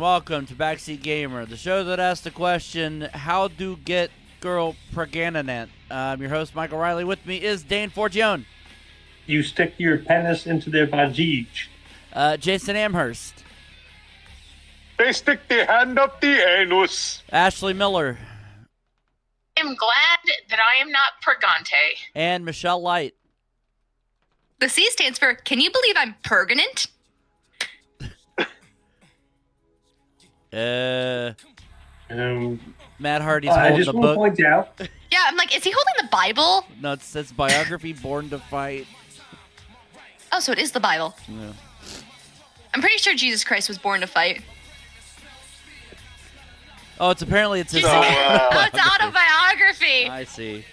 and welcome to Backseat Gamer, the show that asks the question, how do get girl pregnant? I'm your host, Michael Riley. With me is Dane Forgione. You stick your penis into their vagine. Jason Amherst. They stick their hand up the anus. Ashley Miller. I'm glad that I am not purgante. And Michelle Light. The C stands for, can you believe I'm pregnant? Matt Hardy's I holding just the want to book. point out, Yeah, I'm like, is he holding the Bible? No, it says biography, Born to Fight. Oh, so it is the Bible. Yeah. I'm pretty sure Jesus Christ was born to fight. Oh, it's his Oh, it's autobiography. I see.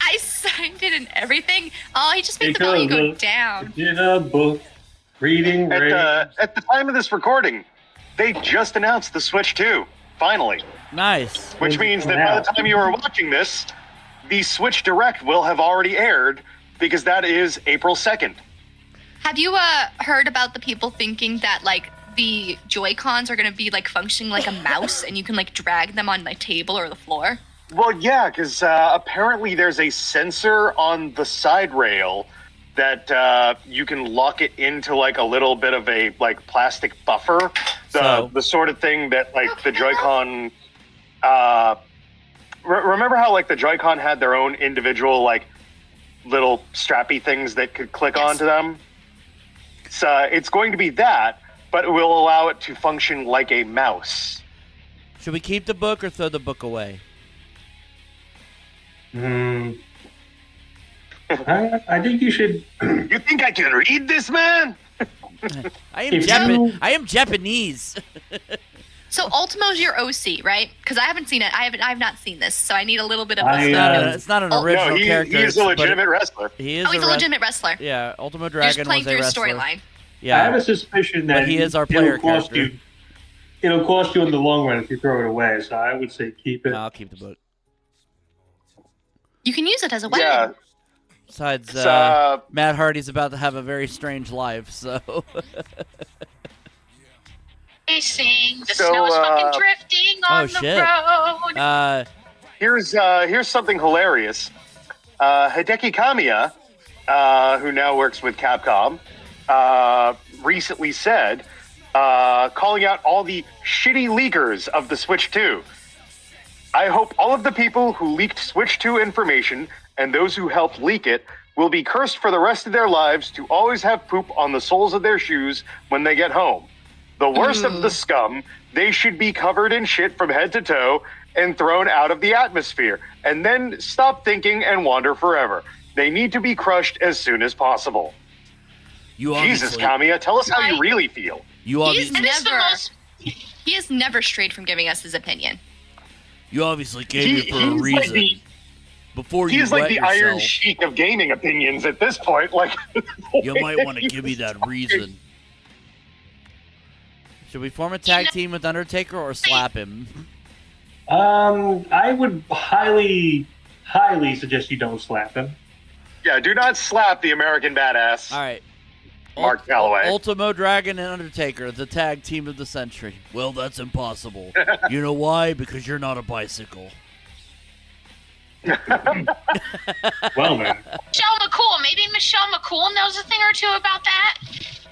I signed it and everything. Oh, he just made the value go down. in a book, reading At the time of this recording, they just announced the Switch 2, finally. Nice. Which means that by the time you are watching this, the Switch Direct will have already aired, because that is April 2nd. Have you heard about the people thinking that, like, the Joy-Cons are going to be, like, functioning like a mouse and you can, like, drag them on the table or the floor? Well, yeah, because apparently there's a sensor on the side rail that you can lock it into, like, a little bit of a, like, plastic buffer. The sort of thing that, like, the Joy-Con... remember how, like, the Joy-Con had their own individual, like, little strappy things that could click onto them? So it's going to be that, but it will allow it to function like a mouse. Should we keep the book or throw the book away? I think you should. You think I can read this, man? I am Japanese. So Ultimo's your OC, right? Because I haven't seen it. I have not seen this, so I need a little bit of It's not an original character. He's a legitimate wrestler. He is he's a legitimate wrestler. Yeah, Ultimo You're just Dragon playing was a through a wrestler. storyline. Yeah, I have a suspicion that but he is our player character. It'll cost you in the long run if you throw it away. So I would say keep it. I'll keep the book. You can use it as a weapon. Yeah. Besides, Matt Hardy's about to have a very strange life, so. Racing, the snow is fucking drifting on the road. Here's something hilarious. Hideki Kamiya, who now works with Capcom, recently said, calling out all the shitty leakers of the Switch 2. I hope all of the people who leaked Switch 2 information and those who helped leak it will be cursed for the rest of their lives to always have poop on the soles of their shoes when they get home. The worst of the scum, they should be covered in shit from head to toe and thrown out of the atmosphere, and then stop thinking and wander forever. They need to be crushed as soon as possible. Jesus, Kamiya, tell us how you really feel. He has never strayed from giving us his opinion. You obviously gave it for a reason. He's like the Iron Sheik of gaming opinions at this point. Like, you might want to give me that reason. Should we form a tag team with Undertaker or slap him? I would highly suggest you don't slap him. Yeah, do not slap the American Badass. All right. Mark Calloway. Ultimo Dragon and Undertaker, the tag team of the century. Well, that's impossible. You know why? Because you're not a bicycle. Well, man. Michelle McCool. Maybe Michelle McCool knows a thing or two about that.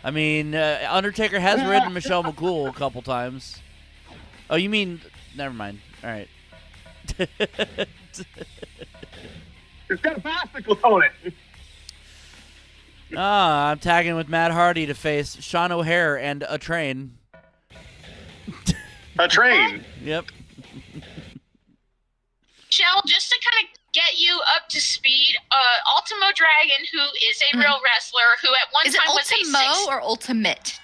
I mean, Undertaker has ridden Michelle McCool a couple times. Oh, you mean... Never mind. All right. It's got a bicycle on it. I'm tagging with Matt Hardy to face Sean O'Hare and a train. A train? Yep. Michelle, just to kind of get you up to speed, Ultimo Dragon, who is a real wrestler, who at one time was Ultimo or Ultimate?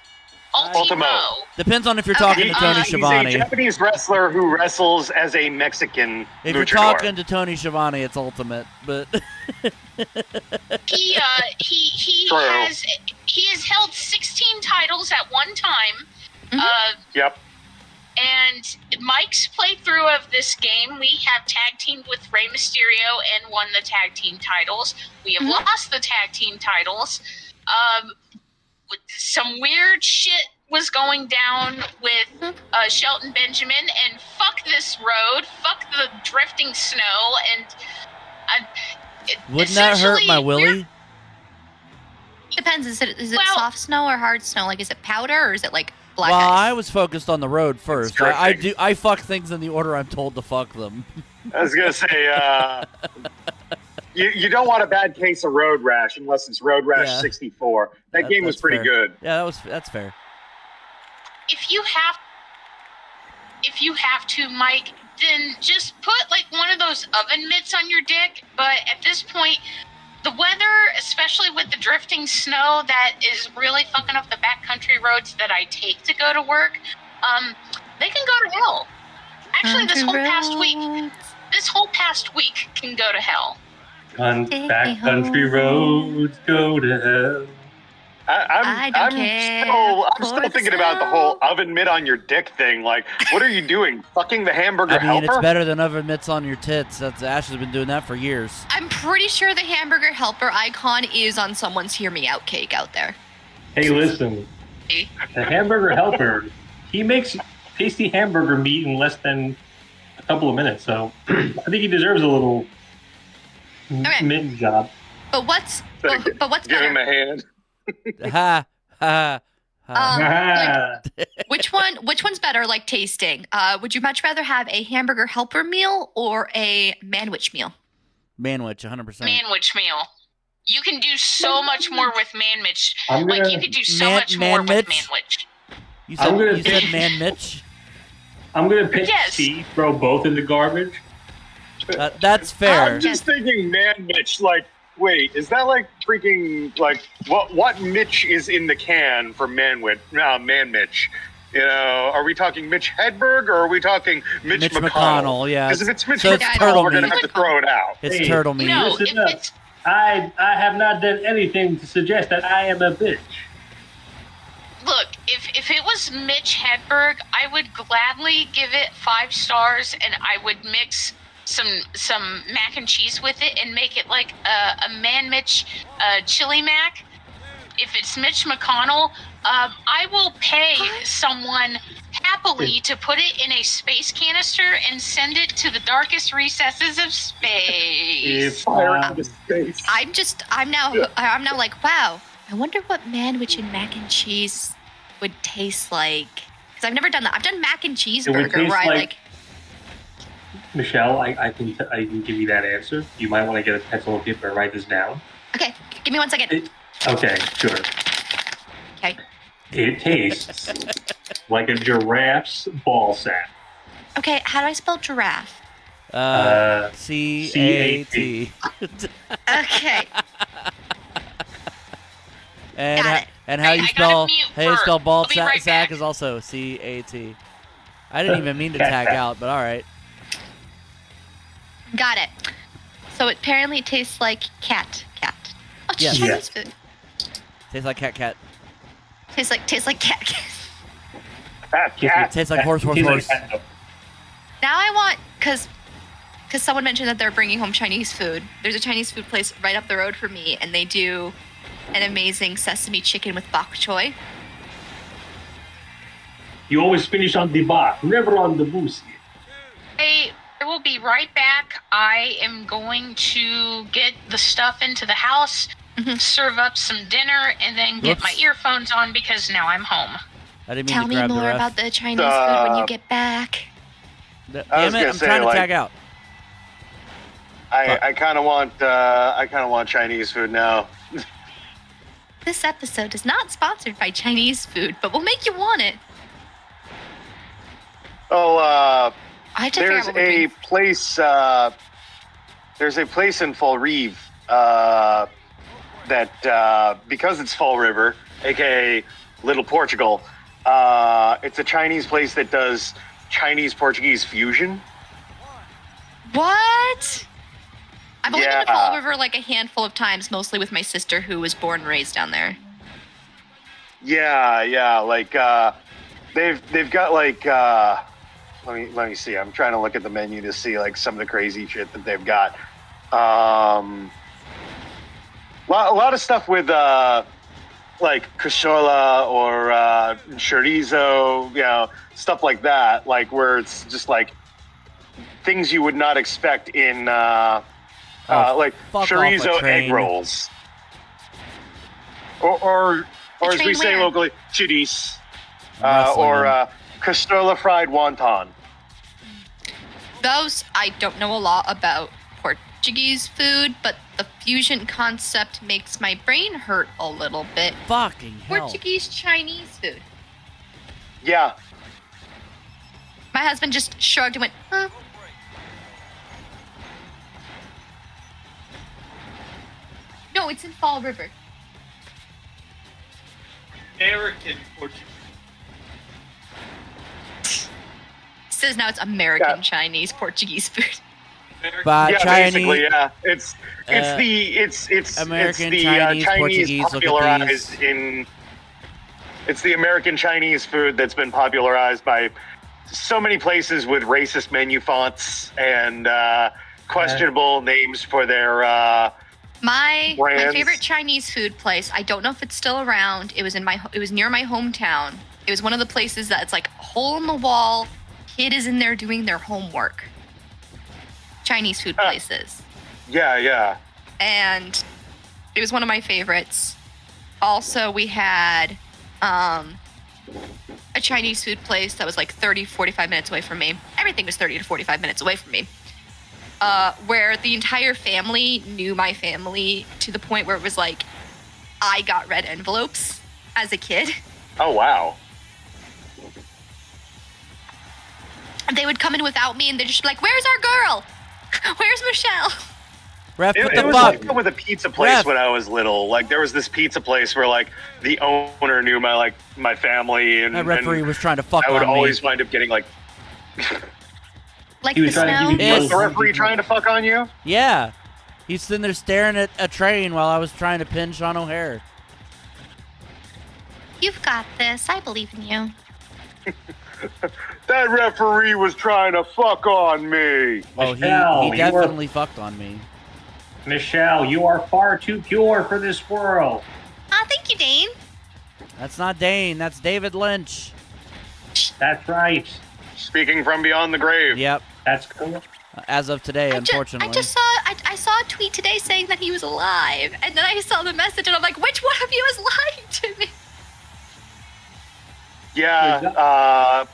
Ultimo. Depends on if you're talking to Tony Schiavone. He's a Japanese wrestler who wrestles as a Mexican If luchador. you're talking to Tony Schiavone, it's Ultimate, but... He has held 16 titles at one time. Yep. And Mike's playthrough of this game, we have tag teamed with Rey Mysterio and won the tag team titles. We have lost the tag team titles. Some weird shit was going down with Shelton Benjamin, and fuck this road, fuck the drifting snow, and Wouldn't that hurt my essentially, Willy? Depends. Is it Well- soft snow or hard snow? Like, is it powder or is it like black Well, ice? I was focused on the road first. I fuck things in the order I'm told to fuck them. I was gonna say, you don't want a bad case of road rash unless it's Road Rash Yeah. 64. That game was that's pretty fair. good. Yeah, that's fair. if you have to, Mike, then just put like one of those oven mitts on your dick. But at this point, the weather, especially with the drifting snow that is really fucking up the backcountry roads that I take to go to work, they can go to hell. Actually, this whole past week can go to hell. On backcountry roads go to hell. I'm still thinking about the whole oven mitt on your dick thing. Like, what are you doing? Fucking the hamburger I mean, helper? it's better than oven mitts on your tits. Ash has been doing that for years. I'm pretty sure the hamburger helper icon is on someone's Hear Me Out cake out there. Hey, listen. The hamburger helper, he makes tasty hamburger meat in less than a couple of minutes. So I think he deserves a little mint job. But what's Give better? him a hand. Ha ha ha. Which one's better, like tasting? Would you much rather have a hamburger helper meal or a manwich meal? Manwich, 100%. Manwich meal. You can do so much more with manwich. I'm Like, gonna- you could do so Man- much more with manwich? manwich. You I'm gonna said pick- man Mitch? I'm going to pick Yes. C, throw both in the garbage. That's fair. I'm just thinking, man, Mitch. Like, wait, is that like freaking like what Mitch is in the can for man Mitch? You know, are we talking Mitch Hedberg or are we talking Mitch McConnell, yeah. Because if it's Mitch So it's McConnell, turtle we're gonna meat. have to throw it out. It's Hey. turtle meat. No, Listen if up. it's I have not done anything to suggest that I am a bitch. look, if it was Mitch Hedberg, I would gladly give it 5 stars, and I would mix some mac and cheese with it and make it like a man Mitch chili mac. If it's Mitch McConnell, I will pay someone happily to put it in a space canister and send it to the darkest recesses of space. If I'm now like, wow. I wonder what manwich and mac and cheese would taste like. Because I've never done that. I've done mac and cheese It would burger where taste I like- Michelle, I can give you that answer. You might want to get a pencil and paper and write this down. Okay, give me 1 second. Okay, sure. Okay. It tastes like a giraffe's ball sack. Okay, how do I spell giraffe? C-A-T. Okay. And Got it. and how Hey, you I spell gotta mute how you for- spell ball I'll be right sack back. is also C-A-T. I didn't even mean to tag out, but all right. Got it. So it apparently tastes like cat. Oh, Yes. Chinese food. Tastes like cat. Tastes like cat. Fat cat. Tastes like horse. Tastes like cat. Now I want, because someone mentioned that they're bringing home Chinese food. There's a Chinese food place right up the road for me, and they do an amazing sesame chicken with bok choy. You always finish on the bot, never on the boozy. I will be right back. I am going to get the stuff into the house, serve up some dinner, and then get Whoops. my earphones on because now I'm home. I didn't mean Tell to me grab the more ref. about the Chinese food when you get back. I was Damn it! gonna I'm say, trying to like- tag out. I kind of want Chinese food now. This episode is not sponsored by Chinese food, but we'll make you want it. Oh, I have to figure there's out what we're a doing. place. There's a place in Fall Rive that because it's Fall River, aka Little Portugal. It's a Chinese place that does Chinese Portuguese fusion. What? I've only been to Yeah. Fall River like a handful of times, mostly with my sister who was born and raised down there. Yeah. Like they've got like let me see. I'm trying to look at the menu to see like some of the crazy shit that they've got. A lot of stuff with like cashola or chorizo, stuff like that, like where it's just like things you would not expect in like fuck off a chorizo egg train. rolls, or as train we say where? locally, chidis, I'm wrestling or him. cashola fried wonton. Those, I don't know a lot about Portuguese food, but the fusion concept makes my brain hurt a little bit. Fucking hell. Portuguese Chinese food. Yeah, My husband just shrugged and went, huh? No, it's in Fall River. American Portuguese. Says now it's American Yeah. Chinese Portuguese food. But yeah, Chinese, basically, yeah. It's uh, it's American, the Chinese, Portuguese, look at popularized these. in. It's the American Chinese food that's been popularized by so many places with racist menu fonts and questionable names for their. My Brands. favorite Chinese food place. I don't know if it's still around. It was near my hometown. It was one of the places that it's like a hole in the wall. Kid is in there doing their homework. Chinese food places. Yeah. And it was one of my favorites. Also, we had a Chinese food place that was like 30, 45 minutes away from me. Everything was 30 to 45 minutes away from me. Where the entire family knew my family to the point where it was like, I got red envelopes as a kid. Oh wow. And they would come in without me and they'd just be like, where's our girl? Where's Michelle? Ref, what It the was fuck? like that with a pizza place Ref. when I was little. Like there was this pizza place where like the owner knew my family and That referee and was trying to fuck I would on always me. wind up getting like Like He the was trying to snow? give you Yes. was the referee trying to fuck on you? Yeah. He's sitting there staring at a train while I was trying to pin Sean O'Hare. You've got this. I believe in you. That referee was trying to fuck on me. Oh, Michelle, he you definitely fucked on me. Michelle, you are far too pure for this world. Thank you, Dane. That's not Dane. That's David Lynch. That's right. Speaking from beyond the grave. Yep. That's cool. As of today, unfortunately. I saw a tweet today saying that he was alive, and then I saw the message, and I'm like, which one of you is lying to me? Yeah,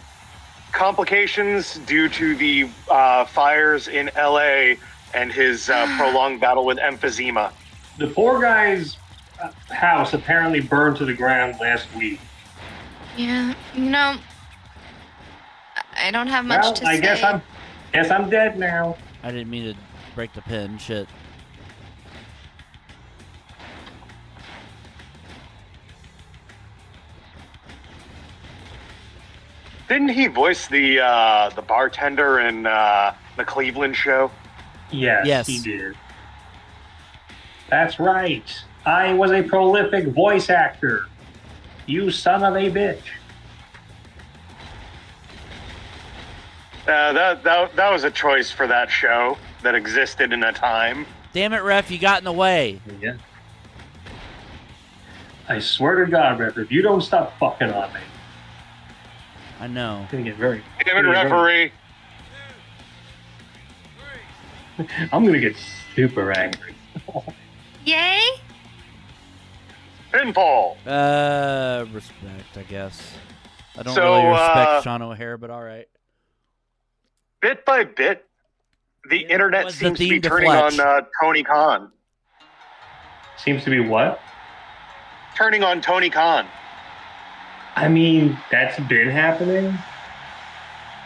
complications due to the fires in LA and his prolonged battle with emphysema. The poor guy's house apparently burned to the ground last week. Yeah, I don't have much Well, to I say. guess I'm dead now. I didn't mean to break the pin. Shit. Didn't he voice the bartender in the Cleveland show? Yes. He did. That's right. I was a prolific voice actor. You son of a bitch. That was a choice for that show that existed in a time. Damn it, ref! You got in the way. Yeah. I swear to God, Ref, if you don't stop fucking on me, I know. I'm gonna get very. Damn it, referee. I'm gonna get super angry. Yay? Pinfall. Respect, I guess. I don't So, really respect Sean O'Hare, but all right. Bit by bit, the Yeah, internet what's the seems to be theme to turning Fletch? on Tony Khan. Seems to be what? Turning on Tony Khan. I mean, that's been happening.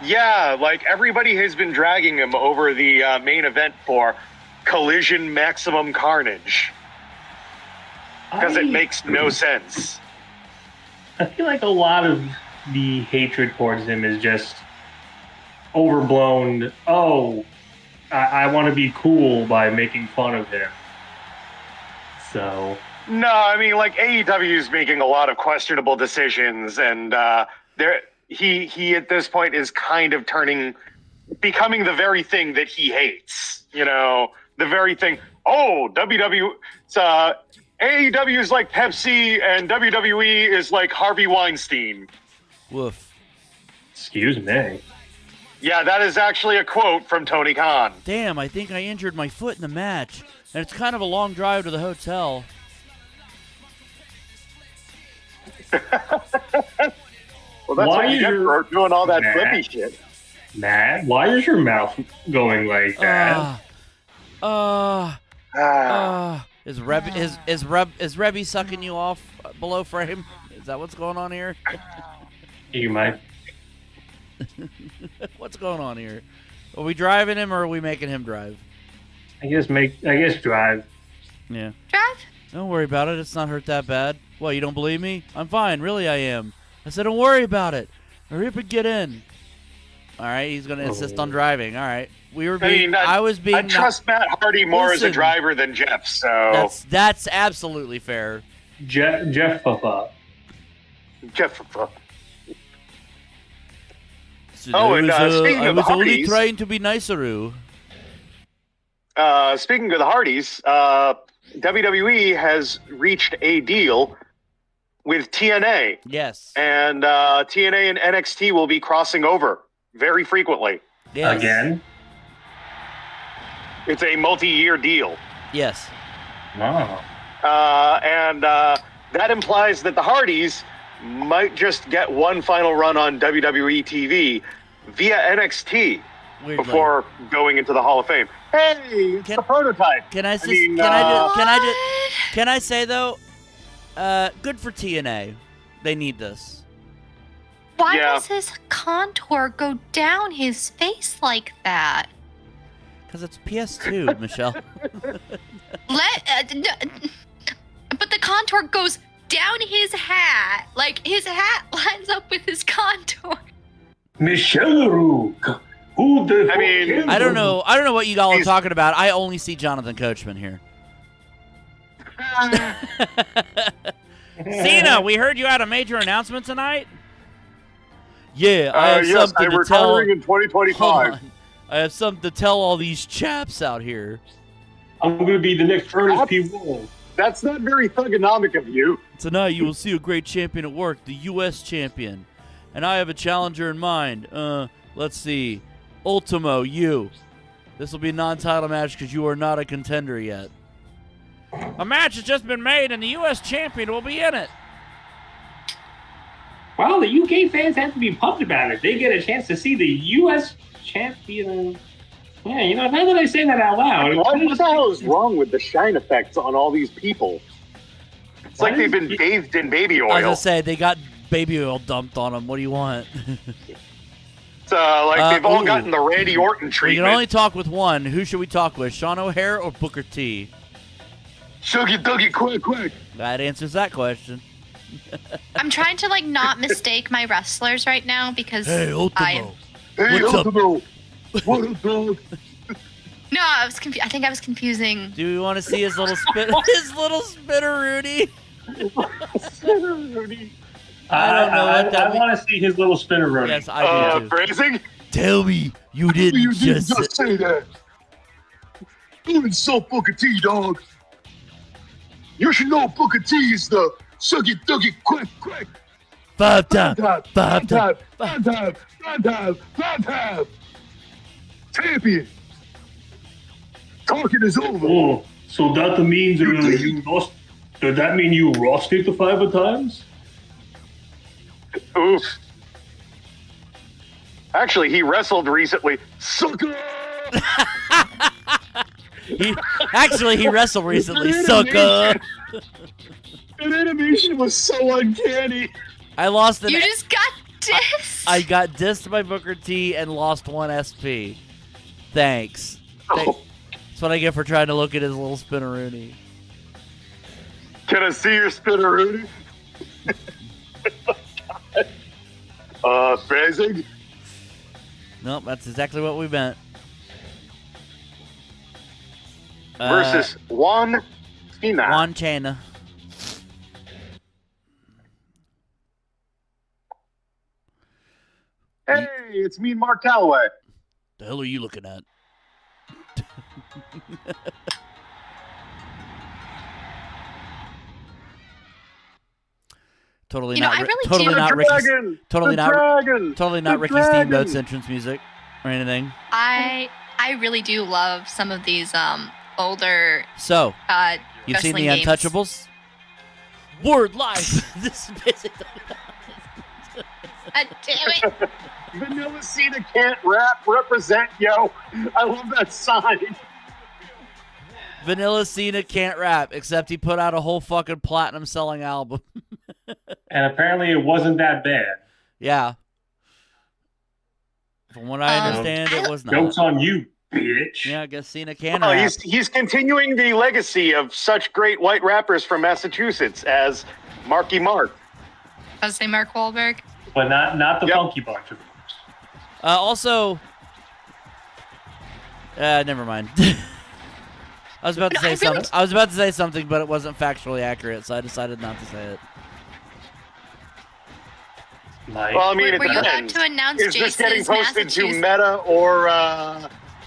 Yeah, like everybody has been dragging him over the main event for Collision Maximum Carnage because it makes no sense. I feel like a lot of the hatred towards him is just overblown. Oh, I want to be cool by making fun of him. So, No, I mean, like AEW is making a lot of questionable decisions, and he at this point is kind of becoming the very thing that he hates. You know, the very thing. Oh, WWE. AEW is like Pepsi, and WWE is like Harvey Weinstein. Woof. Excuse me. Yeah, that is actually a quote from Tony Khan. Damn, I think I injured my foot in the match. And it's kind of a long drive to the hotel. Well, that's what you get for doing all that flippy shit. Matt, why is your mouth going like that? Is Rebby sucking you off below frame? Is that what's going on here? You might. What's going on here? Are we driving him or are we making him drive? I guess drive. Yeah. Drive? Don't worry about it. It's not hurt that bad. What, you don't believe me? I'm fine. Really, I am. I said, don't worry about it. Hurry up and get in. All right, he's going to insist on driving. All right. I trust Matt Hardy more as a driver than Jeff, so... That's absolutely fair. Jeff Papa. So speaking of I was the only Hardys, trying to be nicer. speaking of the Hardys, WWE has reached a deal with TNA. Yes. And TNA and NXT will be crossing over very frequently. Yes. Again? It's a multi-year deal. Yes. Wow. And that implies that the Hardys might just get one final run on WWE TV via NXT before going into the Hall of Fame. Hey, it's the prototype. Can I say though, good for TNA. They need this. Why does his contour go down his face like that? Because it's PS2, Michelle. But the contour goes down his hat. Like, his hat lines up with his contour. Michelle Rook. Who the I don't know what you all are talking about. I only see Jonathan Coachman here. Cena, we heard you had a major announcement tonight. Yeah, I have something to tell. Retiring in 2025. I have something to tell all these chaps out here. I'm going to be the next Ernest P. Wolf. That's not very thugonomic of you. Tonight you will see a great champion at work, the U.S. champion. And I have a challenger in mind. Let's see. Ultimo, you. This will be a non-title match because you are not a contender yet. A match has just been made and the U.S. champion will be in it. Well, the UK fans have to be pumped about it. They get a chance to see the U.S. champion. Yeah, now that I say that out loud. What the hell is wrong with the shine effects on all these people? It's like they've been bathed in baby oil. I was going to say, they got baby oil dumped on them. What do you want? It's they've all gotten the Randy Orton treatment. We can only talk with one. Who should we talk with, Sean O'Hare or Booker T? Shuggy Duggy, quick. That answers that question. I'm trying to not mistake my wrestlers right now because Ultimo. What's Ultimo? What up, dog? No, I was I think I was confusing. Do we want to see his little spinneroonie? I don't know what that I want to see his little spinneroonie. Yes, I do too. Phrasing? Tell me you didn't just say that. You insult Booker T, dog. You should know Booker T is the Shuggy Duggy, quick. Five time. Champion. Talking is over. Oh, so that means you lost. Does that mean you lost it 5 times? Oof. Actually, he wrestled recently. Sucker! He wrestled recently. Sucker! That animation was so uncanny. I lost You just got dissed. I got dissed by Booker T and lost 1 SP. Thanks. Oh. That's what I get for trying to look at his little spinneroonie. Can I see your spinneroonie? Phrasing? Nope, that's exactly what we meant. Versus Juan Cena. Juan Cena. Hey, it's me and Mark Calloway. The hell are you looking at? Totally You know, not. I really totally do. not The Ricky. dragon! Totally the not. dragon! Totally not The Ricky dragon! Steamboat's entrance music or anything. I really do love some of these older So you've seen wrestling the games. Untouchables? Word life. This is basically. Damn it! Vanilla Cena can't rap, represent, yo. I love that sign. Vanilla Cena can't rap, except he put out a whole fucking platinum selling album. And apparently it wasn't that bad. Yeah. From what I understand, it was not. Joke's on you, bitch. Yeah, I guess Cena can Oh, rap. he's continuing the legacy of such great white rappers from Massachusetts as Marky Mark. I was say Mark Wahlberg. But not the Yep. Funky Bunch, of course. Also, never mind. I was about to say something. I was about to say something, but it wasn't factually accurate, so I decided not to say it. Like, Well, I mean, Were it you about depends. to announce Is this getting Jace's posted to Massachusetts? Meta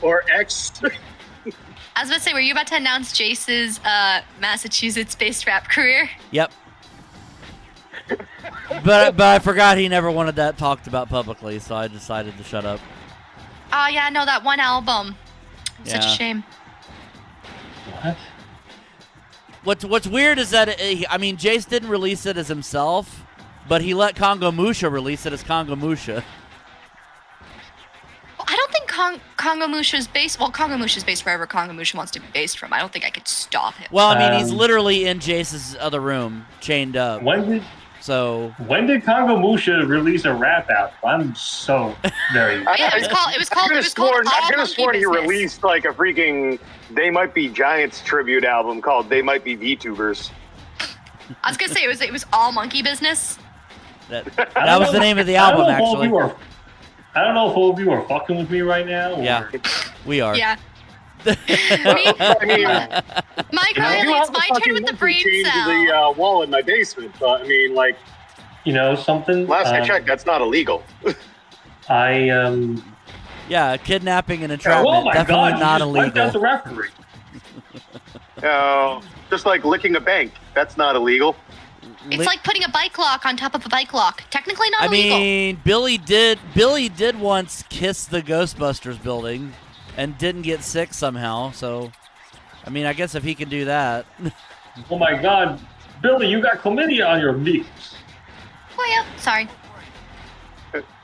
or X? I was about to say, were you about to announce Jace's Massachusetts-based rap career? Yep. but I forgot he never wanted that talked about publicly, so I decided to shut up. Oh yeah, no, that one album. Such a Yeah. shame. what? What's weird is that Jace didn't release it as himself, but he let Congo Musha release it as Congo Musha. Well, I don't think Congo Musha's based. Well, Congo Musha's based wherever Congo Musha wants to be based from. I don't think I could stop him. Well, I mean, he's Um, literally in Jace's other room, chained up. So When did Congo Musha release a rap album? I'm so very. Yeah, it was called. It was called. I It was called. could All have Monkey sworn he Business. released like a freaking They Might Be Giants tribute album called They Might Be VTubers. I was gonna say it was all monkey business. that was the name of the album, actually. I don't know if all of you are fucking with me right now. Or, Yeah, we are. Yeah. I mean, Mike I Riley, do it's have a my fucking turn with the monkey brain chained to cell. the wall in my basement, but I mean, like, You know something? last I checked, that's not illegal. Yeah, kidnapping and entrapment, Oh my definitely God! not you just wiped out the illegal. referee. Just like licking a bank, that's not illegal. It's like putting a bike lock on top of a bike lock. Technically not I illegal. mean, Billy did once kiss the Ghostbusters building and didn't get sick somehow. So, I mean, I guess if he can do that. Oh my God, Billy, you got chlamydia on your lips. Oh yeah, sorry.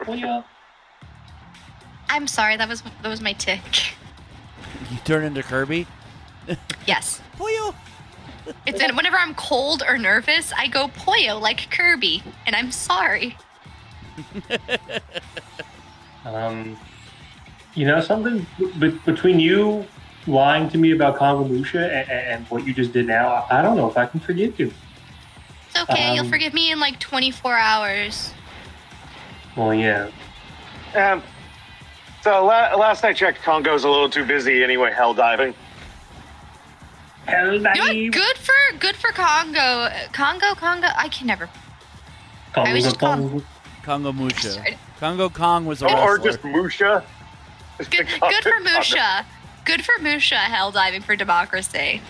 Oh yeah. I'm sorry. That was my tick. You turn into Kirby. Yes. Poyo. It's whenever I'm cold or nervous, I go Poyo like Kirby, and I'm sorry. You know something? Between you lying to me about Congo Musha and what you just did now, I don't know if I can forgive you. It's okay. You'll forgive me in like 24 hours. Well, yeah. So last I checked, Congo's a little too busy anyway, hell diving. Hell You know dive. what? Good for Congo. Congo. I can never. I was just Congo. Congo Musha. Sorry. Congo Kong was a Or wrestler. just Musha. Good for Musha. Good for Musha. Hell diving for democracy.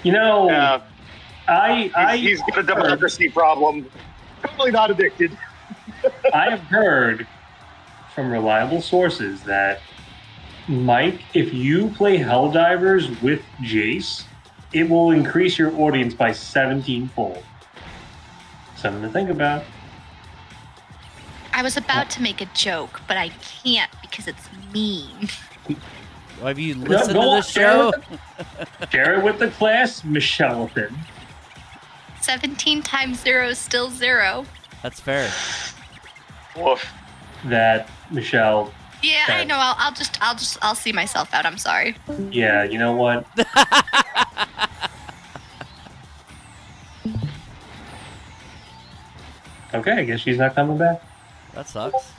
You know, Yeah, he's got a democracy problem. Totally not addicted. I have heard from reliable sources that, Mike, if you play Helldivers with Jace, it will increase your audience by 17-fold. Something to think about. I was about to make a joke, but I can't because it's mean. Have you listened go to on, this show? Share it with the class, Michelle. 17 times 0 is still 0. That's fair. Woof. That Michelle. Yeah, Okay. I know. I'll see myself out. I'm sorry. Yeah, you know what? Okay, I guess she's not coming back. That sucks.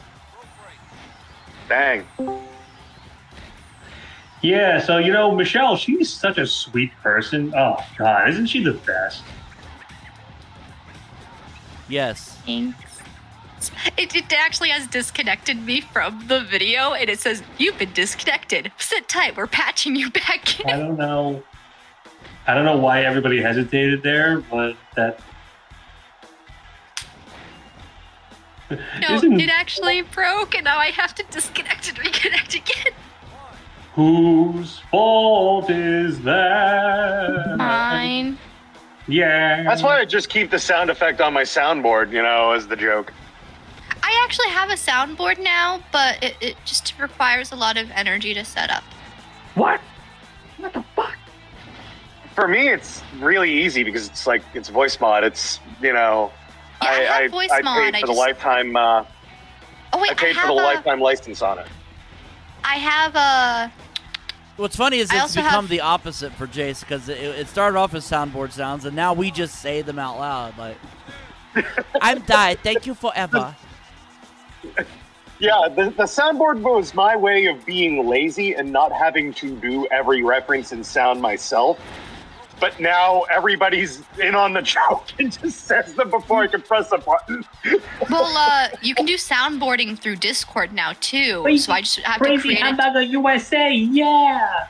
Dang. Yeah, so you know, Michelle, she's such a sweet person. Oh God, isn't she the best? Yes. Thanks. It actually has disconnected me from the video, and it says, "You've been disconnected. Sit tight. We're patching you back I in." don't know. I don't know why everybody hesitated there, but that. No, Isn't- it actually broke, and now I have to disconnect and reconnect again. Whose fault is that? Mine. Yeah. That's why I just keep the sound effect on my soundboard, as the joke. I actually have a soundboard now, but it just requires a lot of energy to set up. What? What the fuck? For me, it's really easy because it's voice mod. It's I have voice mod, paid for the I just- lifetime. Oh wait, I paid for the lifetime license on it. I have a. What's funny is I it's also become have- the opposite for Jace because it started off as soundboard sounds, and now we just say them out loud. Like, I'm died. Thank you forever. Yeah, the soundboard was my way of being lazy and not having to do every reference in sound myself. But now everybody's in on the joke and just says them before I can press a button. Well, you can do soundboarding through Discord now too. So I just have to Crazy create. Hamburger USA, yeah!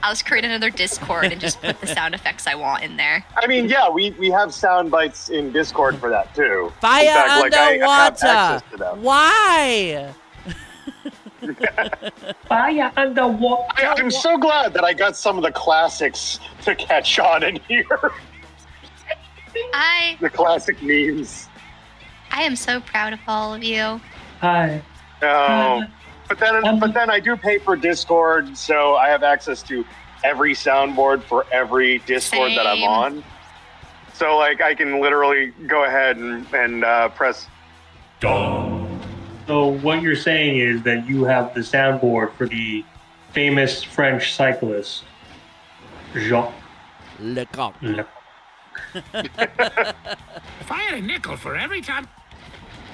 I'll just create another Discord and just put the sound effects I want in there. I mean, yeah, we have sound bites in Discord for that too. Fire In fact, I have underwater. access to them. Why? Fire underwater. I'm so glad that I got some of the classics to catch on in here. I The classic memes. am so proud of all of you. Hi. Oh, but then I do pay for Discord, so I have access to every soundboard for every Discord that I'm Same. on. So I can literally go ahead and press. So what you're saying is that you have the soundboard for the famous French cyclist, Jacques Lecoq. Leclerc. If I had a nickel for every time,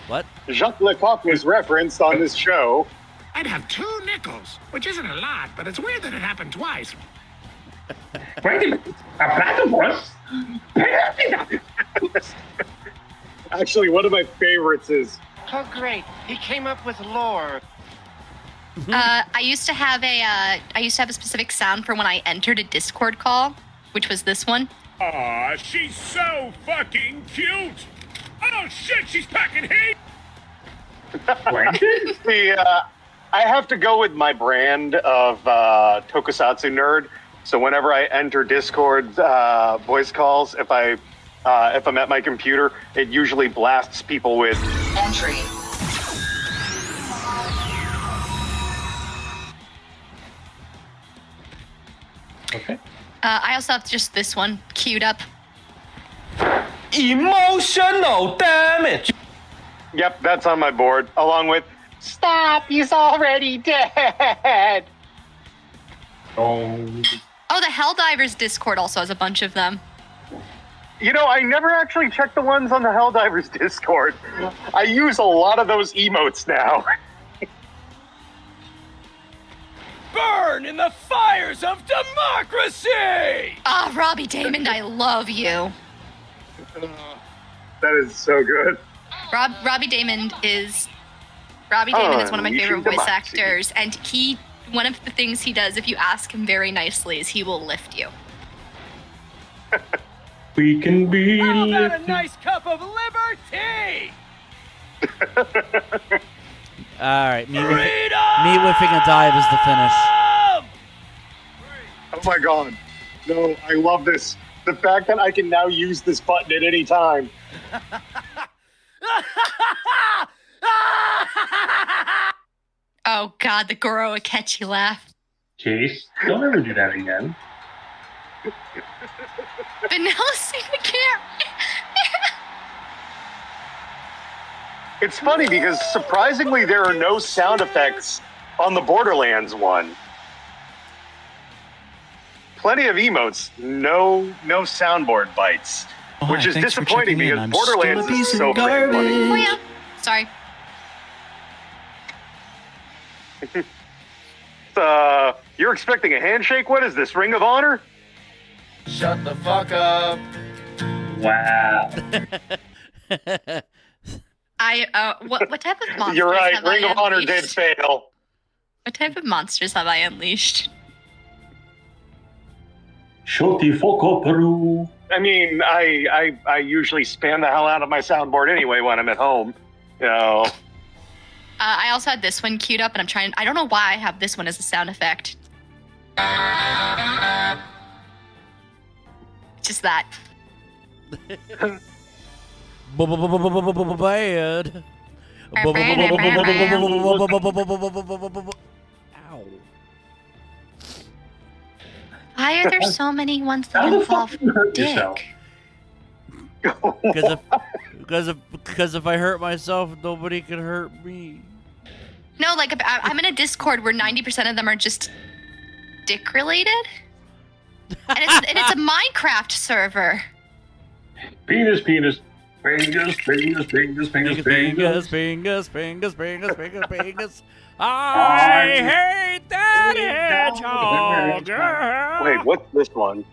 What? Jacques Lecoq was referenced on this show. I'd have 2 nickels, which isn't a lot, but it's weird that it happened twice. Actually, one of my favorites is Oh, great. He came up with lore. I used to have a specific sound for when I entered a Discord call, which was this one. Aw, she's so fucking cute! Oh shit, she's packing heat! I have to go with my brand of tokusatsu nerd. So whenever I enter Discord voice calls, if I'm at my computer, it usually blasts people with Entry. Okay. I also have just this one queued up. Emotional damage. Yep, that's on my board, along with "Stop, he's already dead." Oh. Oh, the Helldivers Discord also has a bunch of them. I never actually checked the ones on the Helldivers Discord. I use a lot of those emotes now. Burn in the fires of democracy! Ah, Robbie Damon, I love you. That is so good. Robbie Damon is one of my favorite voice Democracy. actors, and one of the things he does, if you ask him very nicely, is he will lift you. We can be How about a lifted. nice cup of liberty? All right, meat whipping Freedom! a dive is the finish. Oh my god. No, I love this. The fact that I can now use this button at any time. Oh God, the Goro Akechi laugh. Chase, don't ever do that again. Vanilla Sing, I can't. It's funny because surprisingly there are no sound effects on the Borderlands one. Plenty of emotes, no soundboard bites. Which is disappointing because Borderlands is so freaking funny. Oh yeah. Sorry. You're expecting a handshake? What is this, Ring of Honor? Shut the fuck up. Wow. What type of monsters You're right, have Ring I of Honor did unleashed? fail. What type of monsters have I unleashed? Shoti Foko Peru. I mean, I usually spam the hell out of my soundboard anyway when I'm at home. No. I also had this one queued up, and I don't know why I have this one as a sound effect. Just that. Bad. Ow. Why are there so many ones that How the involve fuck you hurt dick? yourself? Because if I hurt myself, nobody can hurt me. No, like I'm in a Discord where 90% of them are just dick related, and it's a Minecraft server. Penis, penis. Fingers, fingers, fingers, fingers, fingers. Fingers. I hate that hedgehog. Wait, what's this one?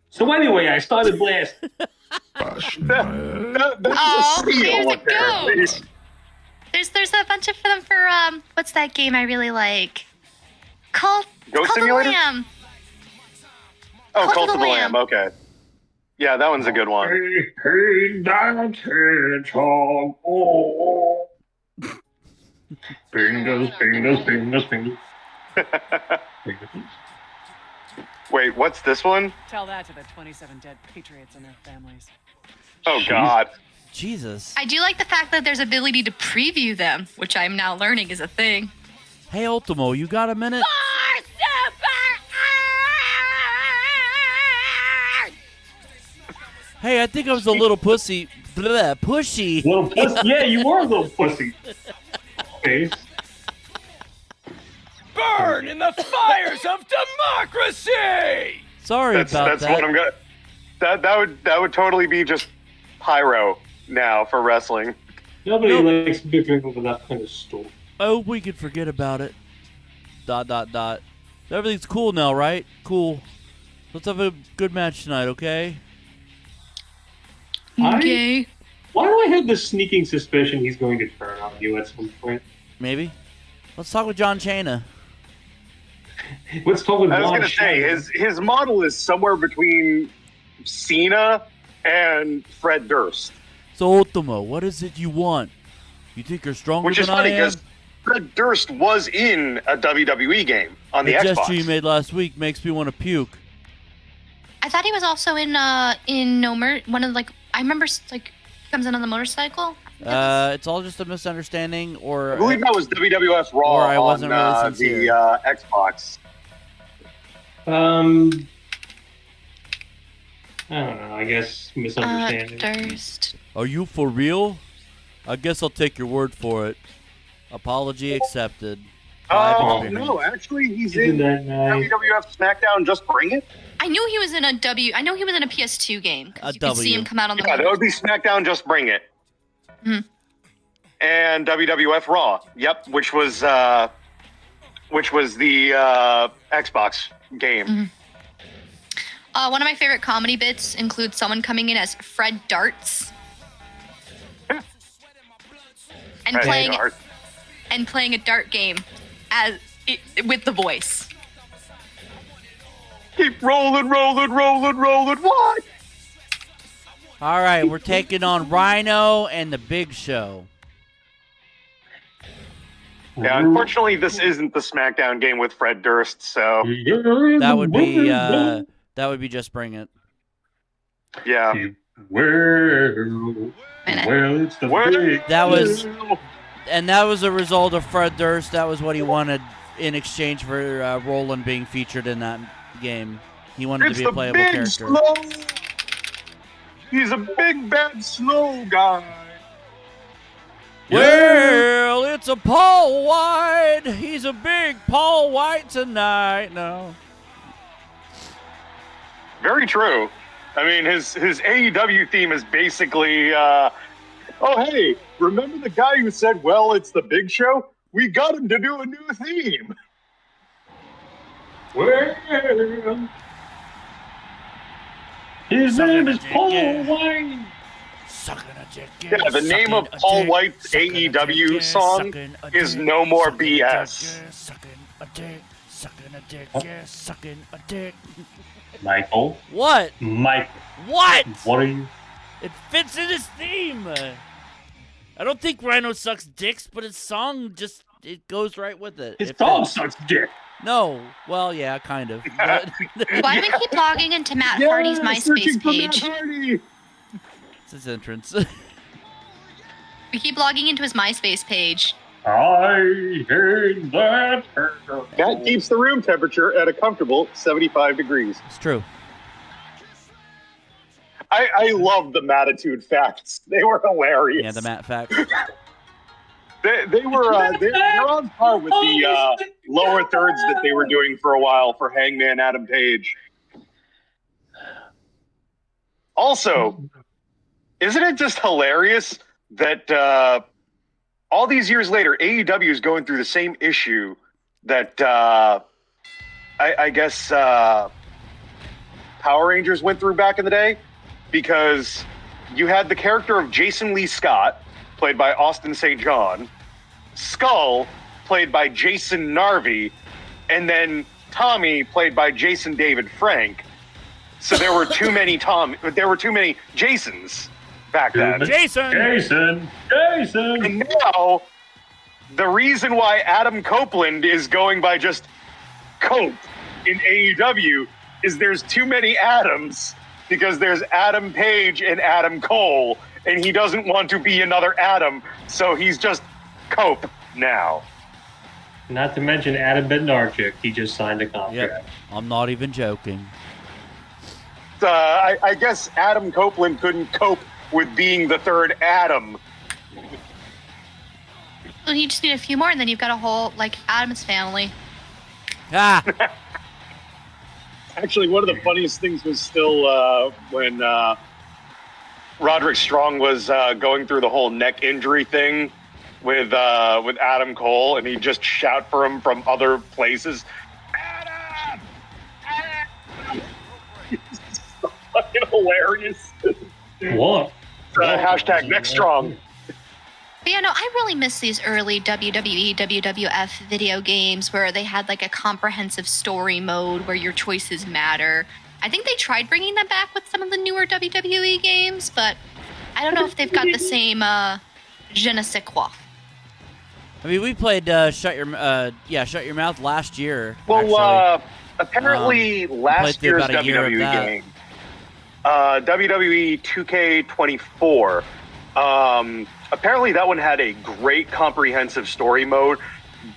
So anyway, I started blasting. That's Oh, a seal, there's a apparently. goat. There's a bunch of them for what's that game I really like? Cult Goat Cult of the Simulator? Lamb. Oh, Cult of the Lamb. Okay. Yeah, that one's a good one. Hey, that hedgehog. Oh. Fingers, fingers, fingers, fingers. Wait, what's this one? Tell that to the 27 dead patriots and their families. Oh, God. Jesus. I do like the fact that there's ability to preview them, which I'm now learning is a thing. Hey, Ultimo, you got a minute? Hey, I think I was a little pushy. Little pussy. Yeah, you were a little pussy. Face. Burn in the fires of democracy! Sorry That's about that. what I'm gonna. That would totally be just pyro now for wrestling. Nobody likes bickering over that kind of stuff. I hope we can forget about it. ... Everything's cool now, right? Cool. Let's have a good match tonight, okay? Okay. Why do I have this sneaking suspicion he's going to turn on you at some point? Maybe. Let's talk with John Cena. Let's talk with I was Ron gonna say Shannon. his model is somewhere between Cena and Fred Durst, So, Ultimo, what is it you want? You think you're stronger which is than I funny am? because Fred Durst was in a WWE game on the gesture you Xbox. made last week makes me want to puke. I thought he was also in No Mer one of I remember like he comes in on the motorcycle. It's all just a misunderstanding, or I believe that was WWF Raw Or I on wasn't really the sincere. Xbox. I don't know. I guess misunderstanding. Durst. Are you for real? I guess I'll take your word for it. Apology accepted. Oh Five no, actually he's Isn't in that nice? WWF SmackDown. Just Bring It. I knew he was in I know he was in a PS2 game. 'Cause A you could see W. him come out on the. Yeah, that would be SmackDown. Just Bring It. Mhm. And WWF Raw. Yep, which was the Xbox game. Mhm. One of my favorite comedy bits includes someone coming in as Fred Darts and Fred playing Durst. playing a dart game with the voice. Keep rolling. What? All right, we're taking on Rhino and the Big Show. Yeah, unfortunately, this isn't the SmackDown game with Fred Durst. So That would be Just Bring It. yeah, Well, it's the big That was- deal. And that was a result of Fred Durst. That was what he wanted in exchange for Roland being featured in that game. He wanted it's to be a the playable big character. slow. He's a big bad slow guy. Well, it's a Paul White. He's a big Paul White tonight. No. Very true. I mean, his AEW theme is basically, oh hey, remember the guy who said, "Well, it's the Big Show"? We got him to do a new theme. Well, his name is Paul White. Yeah, the name of Paul White's AEW song is No More BS. Sucking a dick, yeah, sucking a dick. Michael. What? Michael. What? What are you? It fits in his theme. I don't think Rhino sucks dicks, but his song just, it goes right with it. His It dog fits. sucks dick. No. Well, yeah, kind of. But Why do we keep logging into Matt Hardy's MySpace page? it's his entrance. We keep logging into his MySpace page. I hate that. That keeps the room temperature at a comfortable 75 degrees. It's true. I love the Mattitude facts. They were hilarious. Yeah, the Matt facts. They were they're on par with the lower thirds that they were doing for a while for Hangman Adam Page. Also, isn't it just hilarious that all these years later, AEW is going through the same issue that I guess Power Rangers went through back in the day? Because you had the character of Jason Lee Scott, played by Austin St. John, Skull, played by Jason Narvi, and then Tommy, played by Jason David Frank. So there were too many Jasons back then. Jason! And now, the reason why Adam Copeland is going by just Cope in AEW is there's too many Adams, because there's Adam Page and Adam Cole, and he doesn't want to be another Adam, so he's just Cope now. Not to mention Adam Bednarchik. He just signed a contract. Yep. I'm not even joking. I guess Adam Copeland couldn't cope with being the third Adam. Well, you just need a few more, and then you've got a whole, Adam's family. Ah! Actually, one of the funniest things was still when Roderick Strong was going through the whole neck injury thing with Adam Cole, and he'd just shout for him from other places. Adam! Adam! It's so fucking hilarious. What? Hashtag neck strong. But yeah, no, I really miss these early WWE, WWF video games where they had a comprehensive story mode where your choices matter. I think they tried bringing that back with some of the newer WWE games, but I don't know if they've got the same je ne sais quoi. I mean, we played Shut Your Mouth last year. Well, apparently last year's about a year of WWE that. game, WWE 2K24, apparently that one had a great comprehensive story mode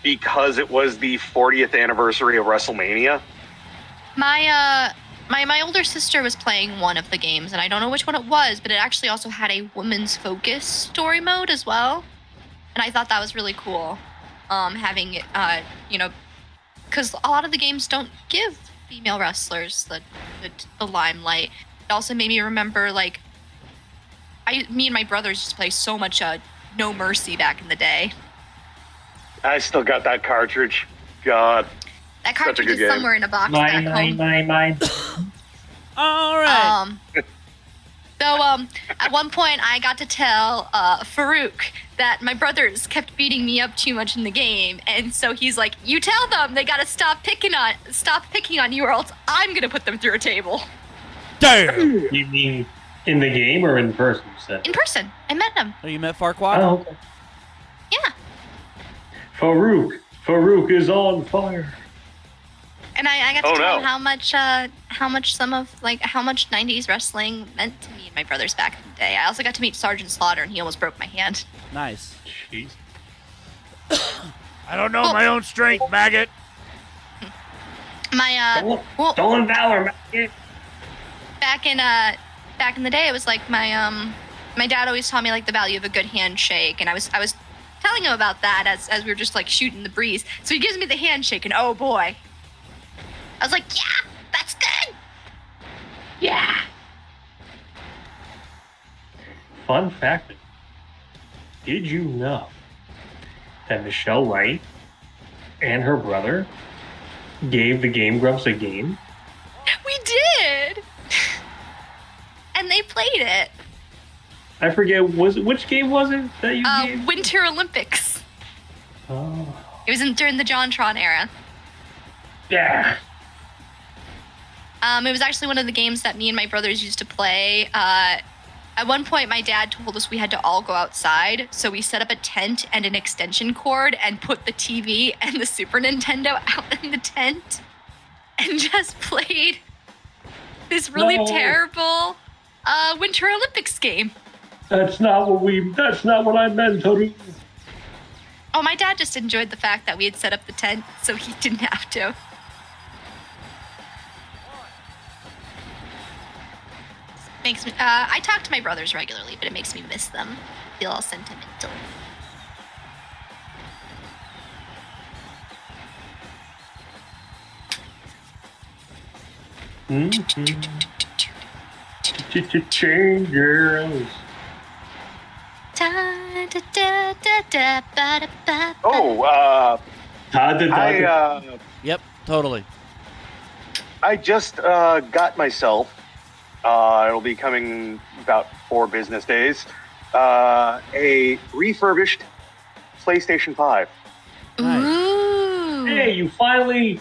because it was the 40th anniversary of WrestleMania. My older sister was playing one of the games, and I don't know which one it was, but it actually also had a women's focus story mode as well. And I thought that was really cool, having it, because a lot of the games don't give female wrestlers the limelight. It also made me remember, me and my brothers used to play so much No Mercy back in the day. I still got that cartridge. God. That Such a cartridge good is game. somewhere in a box back home. Mine. All right. So at one point I got to tell Farouk that my brothers kept beating me up too much in the game, and so he's like, "You tell them they gotta stop picking on you, or else I'm gonna put them through a table." Damn! You mean in the game or in person? You said? In person, I met him. Oh, you met Farquaad? Oh, okay. Yeah, Farouk is on fire. and I got to tell him no. how much how much '90s wrestling meant to me and my brothers back in the day. I also got to meet Sergeant Slaughter, and he almost broke my hand. Nice. Jeez. I don't know my own strength, maggot. My Stolen valor, man. back in the day, it was like my dad always taught me the value of a good handshake, and I was telling him about that as we were just shooting the breeze. So he gives me the handshake, and oh boy, I was like, yeah, that's good. Yeah. Fun fact. Did you know that Michelle Wright and her brother gave the Game Grumps a game? We did. And they played it. I forget, which game was it that you gave? Winter Olympics. Oh. It was during the JonTron era. Yeah. It was actually one of the games that me and my brothers used to play. At one point, my dad told us we had to all go outside, so we set up a tent and an extension cord and put the TV and the Super Nintendo out in the tent and just played this really terrible Winter Olympics game. That's not what I meant, Tony. Oh, my dad just enjoyed the fact that we had set up the tent, so he didn't have to. Makes me. I talk to my brothers regularly, but it makes me miss them. Feel all sentimental. Change girls. Oh, I Yep, totally. I just got myself. It'll be coming about 4 business days. A refurbished PlayStation 5. Nice. Ooh. Hey, you finally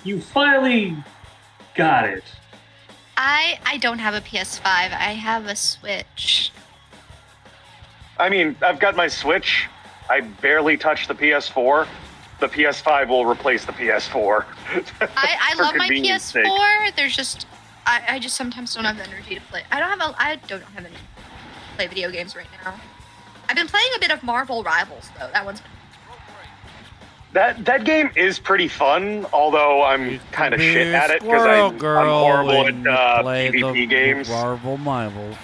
got it. I don't have a PS5. I have a Switch. I mean, I've got my Switch. I barely touch the PS4. The PS5 will replace the PS4. I For love my convenience PS4. sake. There's just I just sometimes don't have the energy to play. I don't have any play video games right now. I've been playing a bit of Marvel Rivals though. That one's been That game is pretty fun, although I'm kind of shit at it because I'm horrible at PvP games. Marvel Marvel.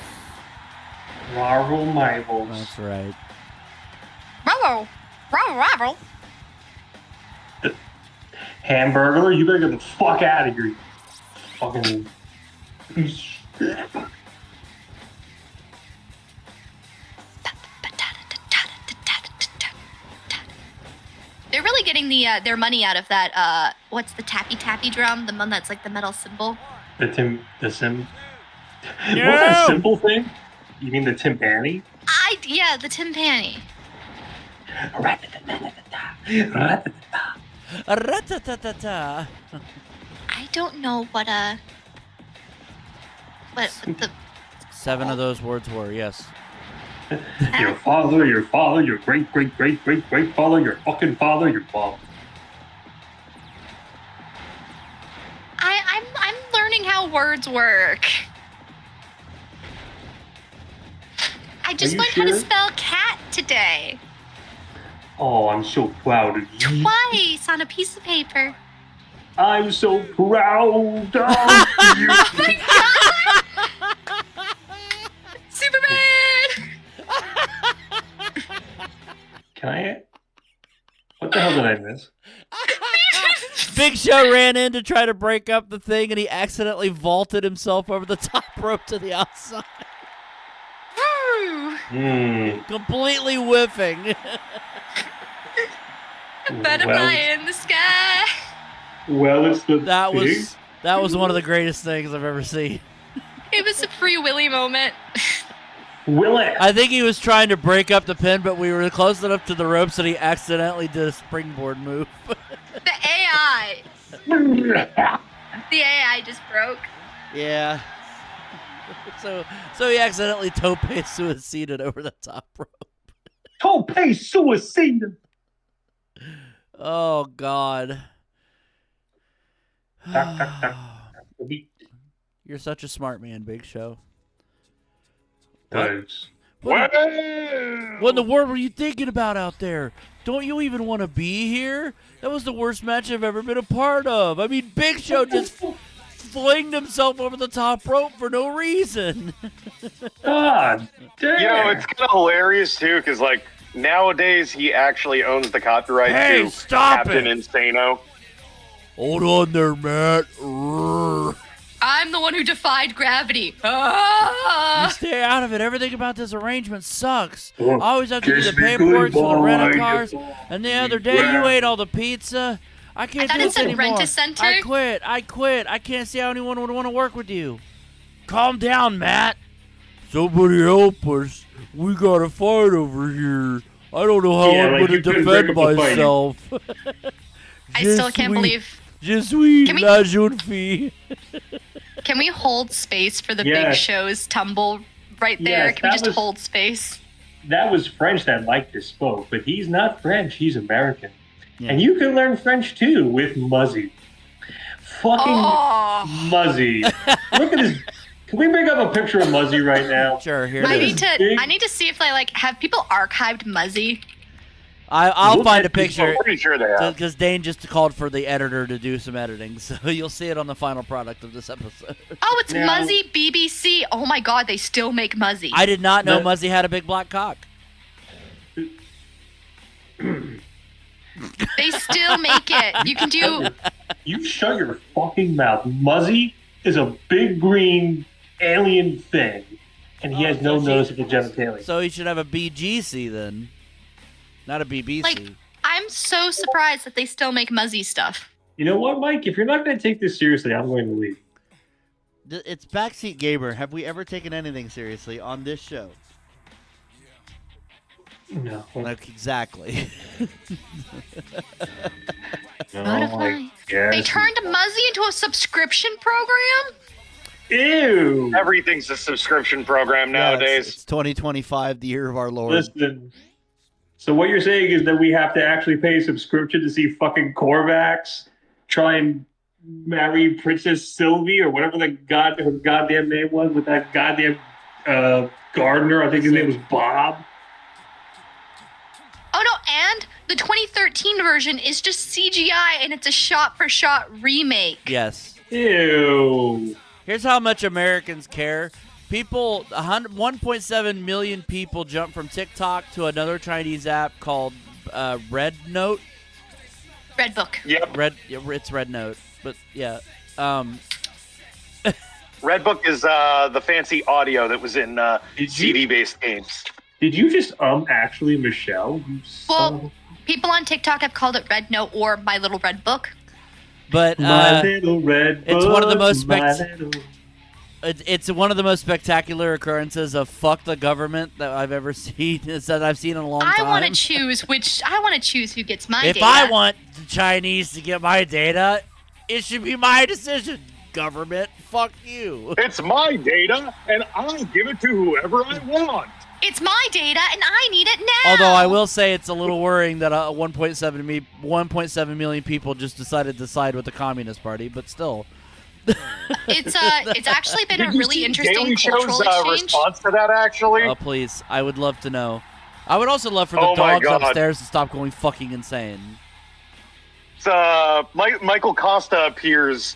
Marvel Marvels. That's right. Marvel. Hamburger, you better get the fuck out of here. You fucking piece of shit. They're really getting their money out of that. What's the tappy drum? The one that's like the metal cymbal. What's that simple thing? You mean the timpani? Yeah, the timpani. Ra-ta-ta-ta-ta. I don't know what the 7 of those words were, yes. Your father, your great father, your fucking father, your mom. I'm learning how words work. I just learned how to spell cat today. Oh, I'm so proud of you. Twice on a piece of paper. I'm so proud of you. Oh my god! Superman! Can I? What the hell did I miss? Big Show ran in to try to break up the thing, and he accidentally vaulted himself over the top rope to the outside. Completely whiffing. Butterfly in the sky. Well, it's the that was one of the greatest things I've ever seen. It was a free Willy moment. Willy. I think he was trying to break up the pin, but we were close enough to the ropes that he accidentally did a springboard move. The AI. The AI just broke. Yeah. So he accidentally tope suicided over the top rope. Tope suicided. Oh God. You're such a smart man, Big Show. Thanks. What in the world were you thinking about out there? Don't you even want to be here? That was the worst match I've ever been a part of. I mean, Big Show just flinged himself over the top rope for no reason. God damn. You know, it's kind of hilarious too, because like nowadays he actually owns the copyright to Captain Insano. Hold on there, Matt. Urgh. I'm the one who defied gravity. Ah! You stay out of it. Everything about this arrangement sucks. Oh, I always have to do the paperwork for the rental cars. And the other day, you ate all the pizza. I can't do this anymore. Rent-a-center? I quit. I can't see how anyone would want to work with you. Calm down, Matt. Somebody help us. We got a fight over here. I don't know how I'm going to defend myself. I still can't believe Je suis Can we- la jeune fille. Can we hold space for the Big Yes. Show's tumble right there? Yes, Can we that just was- hold space? That was French that Mike just spoke, but he's not French. He's American. Yeah. And you can learn French too with Muzzy. Fucking Oh, Muzzy. Look at his. Can we bring up a picture of Muzzy right now? Sure, here I it need is. to. I need to see if have people archived Muzzy. I'll Look find at a picture. I'm pretty sure they have. Because Dane just called for the editor to do some editing, so you'll see it on the final product of this episode. Oh, it's Now- Muzzy BBC. Oh my God, they still make Muzzy. I did not know No. Muzzy had a big black cock. They still make it. You can do. You shut your fucking mouth. Muzzy is a big green alien thing, and he has no noticeable genitalia. So he should have a BGC then, not a BBC. Like, I'm so surprised that they still make Muzzy stuff. You know what, Mike? If you're not going to take this seriously, I'm going to leave. It's Backseat Gamer. Have we ever taken anything seriously on this show? No. Like, exactly. No, Spotify. guess. They turned Muzzy into a subscription program? Ew. Everything's a subscription program Yeah, nowadays. it's 2025, the year of our Lord. Listen. So what you're saying is that we have to actually pay a subscription to see fucking Korvax try and marry Princess Sylvie or whatever her goddamn name was with that goddamn gardener. I think his name was Bob. Oh no, and the 2013 version is just CGI and it's a shot-for-shot remake. Yes. Ew. Here's how much Americans care. People, 1.7 million people jump from TikTok to another Chinese app called Red Note. Red Book. Yep. It's Red Note, but yeah. Redbook is the fancy audio that was in Did you- CD-based games. Did you just actually Michelle? You son of Well, people on TikTok have called it Red Note or My Little Red Book. But my little red it's one of the book, most my spect- little- it's one of the most spectacular occurrences of fuck the government that I've ever seen. That I've seen in a long I time. want to choose who gets my If data. I want the Chinese to get my data, it should be my decision. Government, fuck you. It's my data, and I'll give it to whoever I want. It's my data and I need it now. Although I will say it's a little worrying that 1.7 million people just decided to side with the Communist Party, but still. It's actually been a Did you really see interesting Daily cultural Show's exchange. response to that, actually? Oh, please. I would love to know. I would also love for the Oh my dogs God. upstairs to stop going fucking insane. It's, Michael Costa appears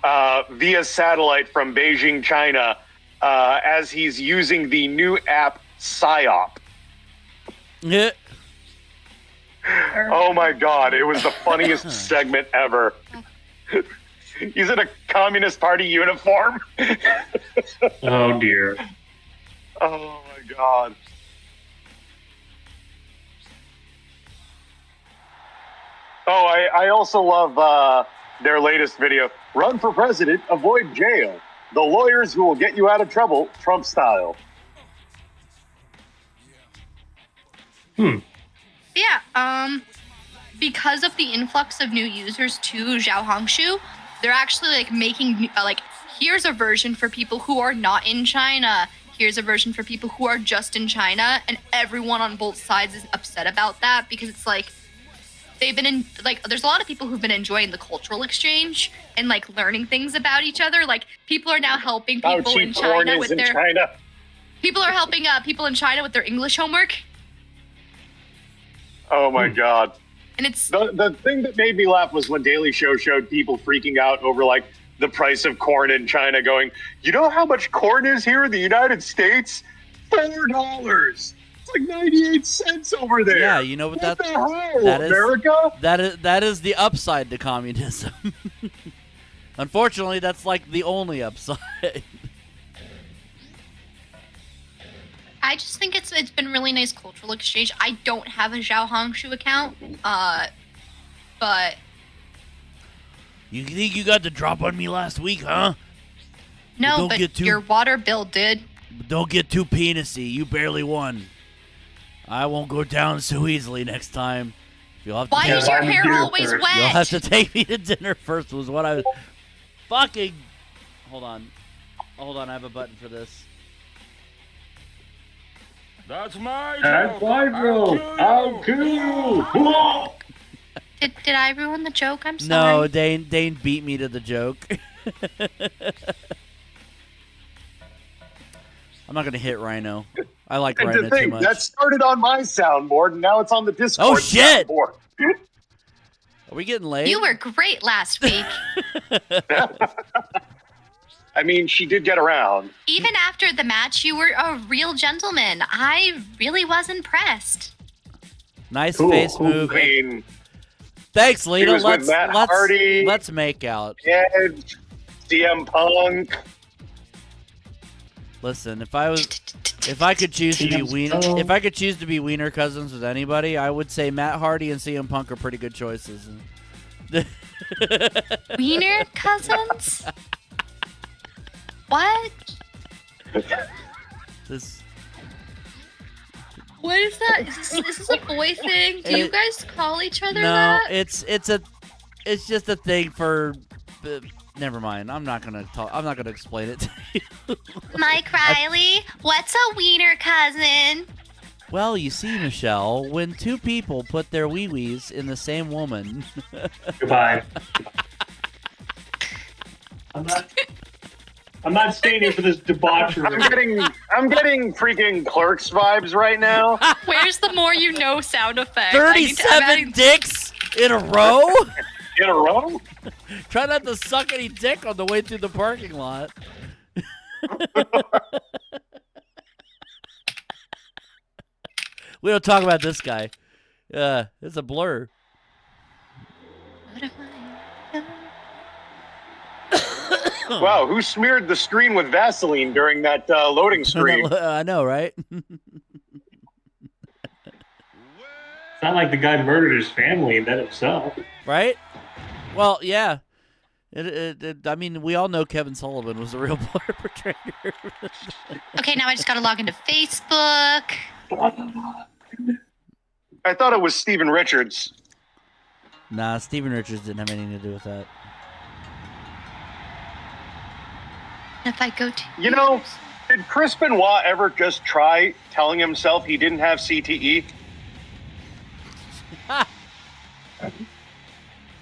via satellite from Beijing, China, as he's using the new app PSYOP. Yeah. Oh my God, it was the funniest segment ever. He's in a Communist Party uniform. Oh dear. Oh my God. Oh, I also love their latest video. Run for president, avoid jail. The lawyers who will get you out of trouble, Trump style. Yeah, because of the influx of new users to Xiaohongshu, they're actually like making here's a version for people who are not in China. Here's a version for people who are just in China, and everyone on both sides is upset about that because it's like they've been there's a lot of people who've been enjoying the cultural exchange and like learning things about each other. Like people are now helping How people in cheap porn China is with in their China. people are helping people in China with their English homework, Oh my God. and it's The thing that made me laugh was when Daily Show showed people freaking out over like the price of corn in China, going, you know how much corn is here in the United States? $4. It's like 98 cents over there. Yeah, you know what What that- the hell, that is- America? That is the upside to communism. Unfortunately, that's like the only upside. I just think it's been really nice cultural exchange. I don't have a Xiaohongshu account, but You think you got the drop on me last week, huh? no, Don't but get too- your water bill did. Don't get too penisy. You barely won. I won't go down so easily next time. If You'll have to Why take, is your buy me hair dinner always first. wet? you'll have to take me to dinner first. Was what I was fucking. Hold on, I have a button for this. That's my That's joke. my joke. I'll kill you. Whoa. Did I ruin the joke? I'm sorry. No, Dane beat me to the joke. I'm not gonna hit Rhino. I like And Rhino to too think, much. that started on my soundboard, and now it's on the Discord Oh, shit! soundboard. Are we getting laid? You were great last week. I mean, she did get around. Even after the match, you were a real gentleman. I really was impressed. Nice Cool, face cool. move. I mean, Thanks, Lita. was with Matt Hardy. Let's make out. Edge, CM Punk. Listen, if I could choose to be Wiener Cousins with anybody, I would say Matt Hardy and CM Punk are pretty good choices. Wiener Cousins? What? This What is that? Is this a boy thing? Do you guys call each other no, that? it's just a thing for. Never mind. I'm not gonna talk. I'm not gonna explain it to you. Mike Riley, what's a wiener cousin? Well, you see, Michelle, when two people put their wee-wees in the same woman. Goodbye. I'm not staying here for this debauchery. I'm getting freaking Clerks vibes right now. Where's the more you know sound effect? 37 dicks in a row? In a row? Try not to suck any dick on the way through the parking lot. We don't talk about this guy. It's a blur. Wow, who smeared the screen with Vaseline during that loading screen? I know, right? It's not like the guy murdered his family and then himself. Right? Well, yeah. I mean, we all know Kevin Sullivan was the real perpetrator. Okay, now I just gotta log into Facebook. I thought it was Steven Richards. Nah, Steven Richards didn't have anything to do with that. If I go to You know, did Chris Benoit ever just try telling himself he didn't have CTE?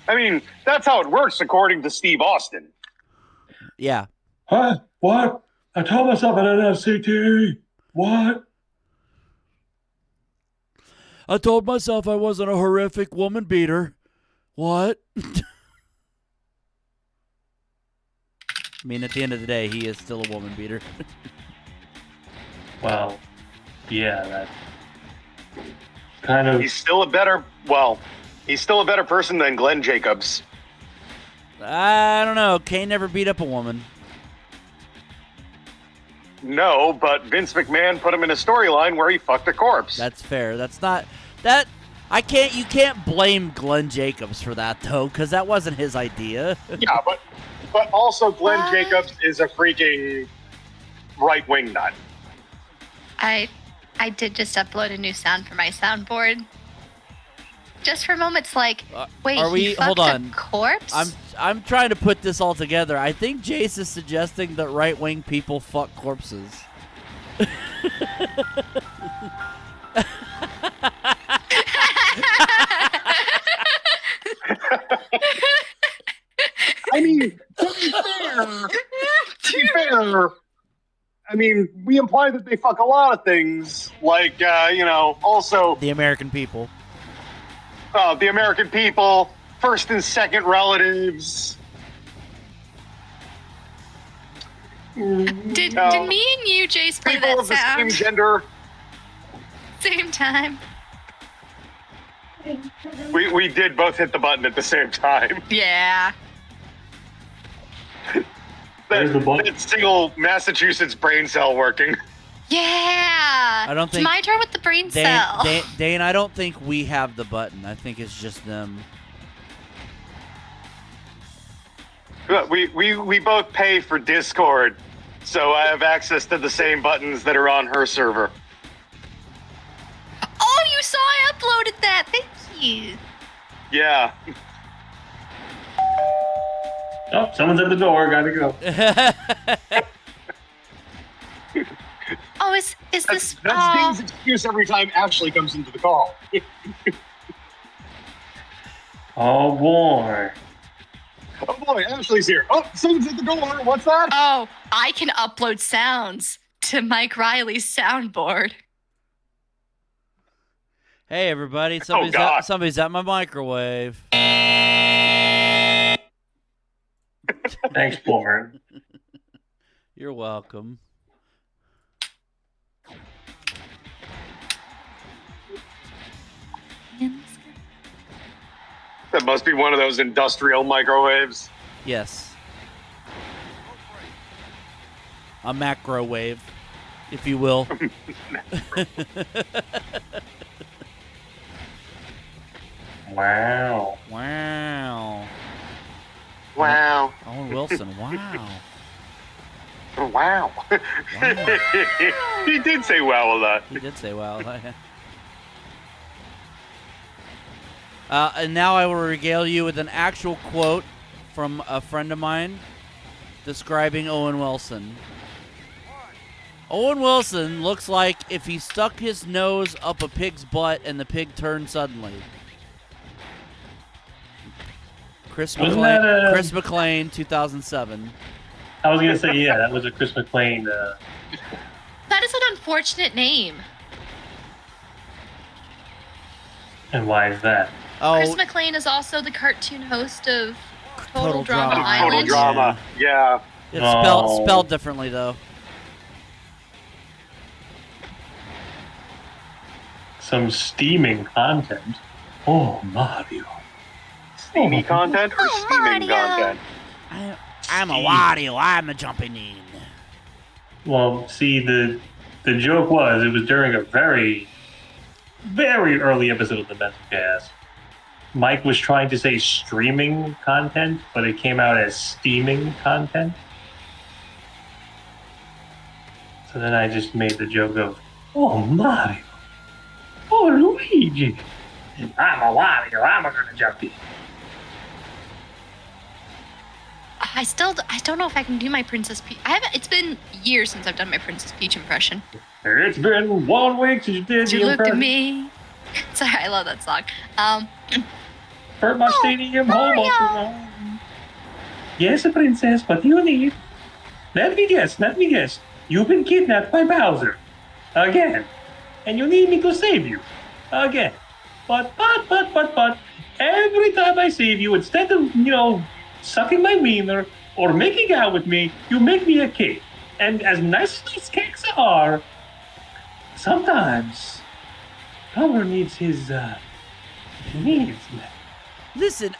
I mean, that's how it works according to Steve Austin. Yeah. Huh? What? I told myself I didn't have CTE. What? I told myself I wasn't a horrific woman beater. What? I mean, at the end of the day, he is still a woman beater. Well, yeah, that kind of. He's still a better person than Glenn Jacobs. I don't know. Kane never beat up a woman. No, but Vince McMahon put him in a storyline where he fucked a corpse. That's fair. That's not that. You can't blame Glenn Jacobs for that though, because that wasn't his idea. Yeah, but also Glenn Jacobs is a freaking right-wing nut. I did just upload a new sound for my soundboard. Just for moments, like, wait, are we? he fucked Hold on. a corpse? I'm trying to put this all together. I think Jace is suggesting that right-wing people fuck corpses. I mean, to be fair, I mean, we imply that they fuck a lot of things, like, also The American people. The American people, first and second relatives. Did me and you, Jace, play People that of the same sound gender. same time? We did both hit the button at the same time. Yeah. There's the button. That single Massachusetts brain cell working. Yeah. I don't think it's my turn with the brain cell. Dane, I don't think we have the button. I think it's just them. We both pay for Discord, so I have access to the same buttons that are on her server. Oh, you saw I uploaded that. Thank you. Yeah. Oh, someone's at the door. Gotta go. Oh, is this? That's Dane's excuse every time Ashley comes into the call. Oh boy. Oh boy, Ashley's here. Oh, someone's at the door. What's that? Oh, I can upload sounds to Mike Riley's soundboard. Hey, everybody. God. Somebody's at my microwave. Thanks, Plumber. You're welcome. That must be one of those industrial microwaves. Yes. A macrowave, if you will. Wow. Wow. Wow. Owen Wilson, wow. Wow. He did say wow a lot. He did say wow. And now I will regale you with an actual quote from a friend of mine describing Owen Wilson. Owen Wilson looks like if he stuck his nose up a pig's butt and the pig turned suddenly. Chris McLean, 2007. I was gonna say, yeah, that was a Chris McLean. That is an unfortunate name. And why is that? Oh, Chris McLean is also the cartoon host of Total Drama Drama Island. Total drama. Yeah. it's Oh. spelled differently though. Some steaming content. Oh, Mario. Steamy content or Oh, steaming Mario. content? I'm a Wario. I'm a jumping in. Well, see, the joke was it was during a very, very early episode of the Metacast. Mike was trying to say streaming content, but it came out as steaming content. So then I just made the joke of, oh, Mario. Oh, Luigi. I'm a Wario. I'm gonna jump in. I don't know if I can do my Princess Peach. It's been years since I've done my Princess Peach impression. It's been 1 week since you did You the looked at impression. me. Sorry, I love that song. For my stadium home. Mario. Yes, princess, what do you need? Let me guess. You've been kidnapped by Bowser. Again. And you need me to save you. Again. But. Every time I save you, instead of, sucking my wiener or making out with me, you make me a cake. And as nice as these cakes are, sometimes Bowser needs his, needs. Listen,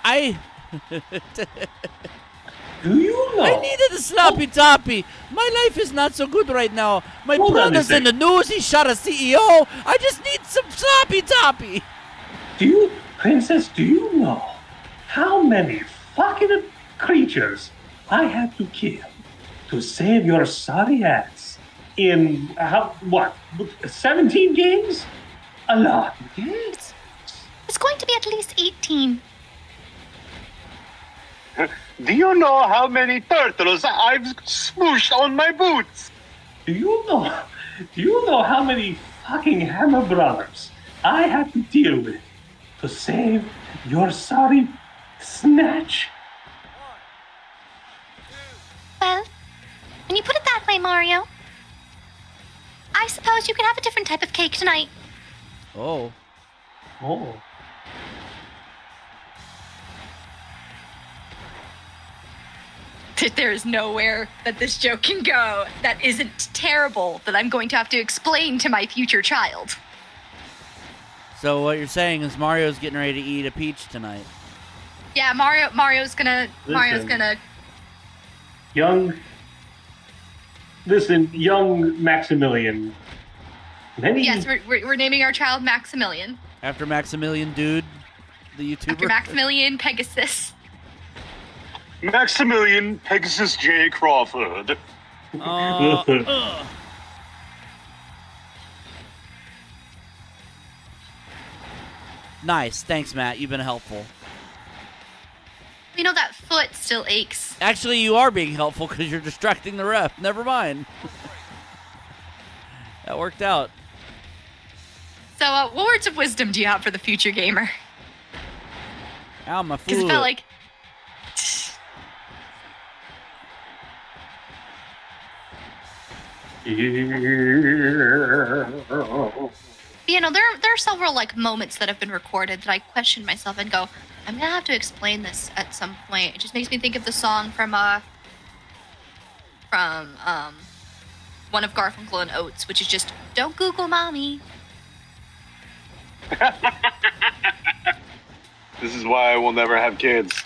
Do you know? I needed a sloppy toppy. My life is not so good right now. My Hold on a brother's in the second. news. He shot a CEO. I just need some sloppy toppy. Princess, do you know how many fucking creatures I had to kill to save your sorry ass in, 17 games? A lot. Yes. It's going to be at least 18. Do you know how many turtles I've smooshed on my boots? Do you know how many fucking Hammer Brothers I had to deal with to save your sorry snatch? Well, when you put it that way, Mario, I suppose you can have a different type of cake tonight. Oh. Oh. There is nowhere that this joke can go that isn't terrible that I'm going to have to explain to my future child. So what you're saying is Mario's getting ready to eat a peach tonight. Yeah, Mario's gonna Young Maximilian. Yes, we're naming our child Maximilian. After Maximilian Dude, the YouTuber. After Maximilian Pegasus. Maximilian Pegasus J. Crawford. Nice. Thanks, Matt. You've been helpful. You know, that foot still aches. Actually, you are being helpful because you're distracting the ref. Never mind. That worked out. So, what words of wisdom do you have for the future gamer? Ow, my Because it foot. felt like... You know, there are several like moments that have been recorded that I question myself and go, I'm gonna have to explain this at some point. It just makes me think of the song from one of Garfunkel and Oates, which is just "Don't Google Mommy." This is why I will never have kids.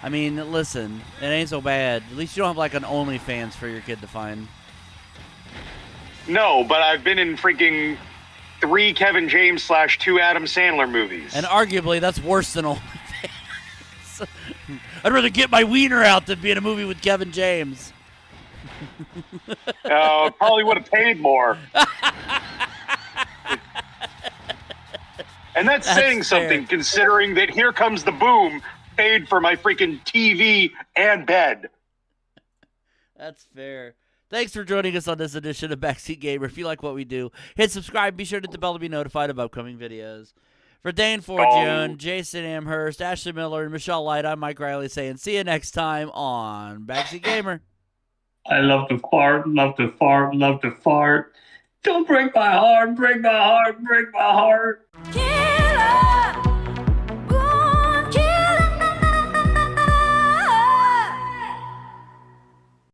I mean, listen, it ain't so bad. At least you don't have like an OnlyFans for your kid to find. No, but I've been in freaking 3 Kevin James / 2 Adam Sandler movies. And arguably, that's worse than OnlyFans. I'd rather get my wiener out than be in a movie with Kevin James. Probably would have paid more. And that's saying fair. something, considering that Here Comes the Boom paid for my freaking TV and bed. That's fair. Thanks for joining us on this edition of Backseat Gamer. If you like what we do, hit subscribe. Be sure to hit the bell to be notified of upcoming videos. For Dane Forgione, Jason Amherst, Ashley Miller, and Michelle Light, I'm Mike Riley saying see you next time on Backseat Gamer. I love to fart, love to fart, love to fart. Don't break my heart, break my heart, break my heart.